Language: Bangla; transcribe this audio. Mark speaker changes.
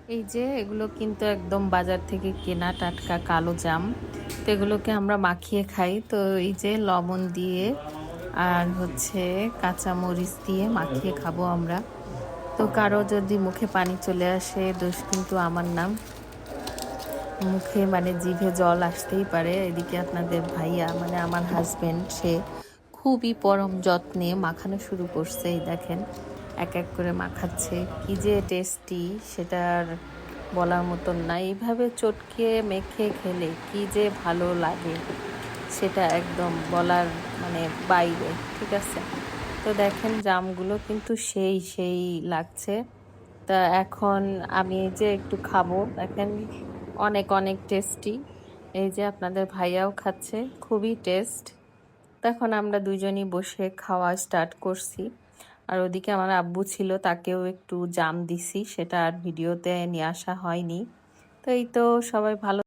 Speaker 1: এই যে এগুলো কিন্তু একদম বাজার থেকে কেনা টাটকা কালো জাম। তো এগুলোকে আমরা মাখিয়ে খাই। তো এই যে লবণ দিয়ে আর হচ্ছে কাঁচা মরিচ দিয়ে মাখিয়ে খাবো আমরা। তো কারো যদি মুখে পানি চলে আসে দোষ কিন্তু আমার না। মুখে মানে জিভে জল আসতেই পারে। এদিকে আপনাদের ভাইয়া মানে আমার হাসব্যান্ড সে খুবই পরম যত্নে মাখানো শুরু করছে। এই দেখেন এক এক করে মাখাচ্ছে। কি যে টেস্টি সেটা আর বলার মতন না। এইভাবে চটকে মেখে খেলে কি যে ভালো লাগে সেটা একদম বলার মানে বাইরে। ঠিক আছে? তো দেখেন জামগুলো কিন্তু সেই লাগছে। তা এখন আমি এই যে একটু খাবো। দেখেন অনেক অনেক টেস্টি। এই যে আপনাদের ভাইয়াও খাচ্ছে, খুবই টেস্ট। তখন আমরা দুজনই বসে খাওয়া স্টার্ট করছি। আর ওদিকে আমার আব্বু ছিল, তাকেও একটু জাম দিছি, সেটা আর ভিডিওতে নিয়ে আসা হয়নি। তো এই তো, সবাই ভালো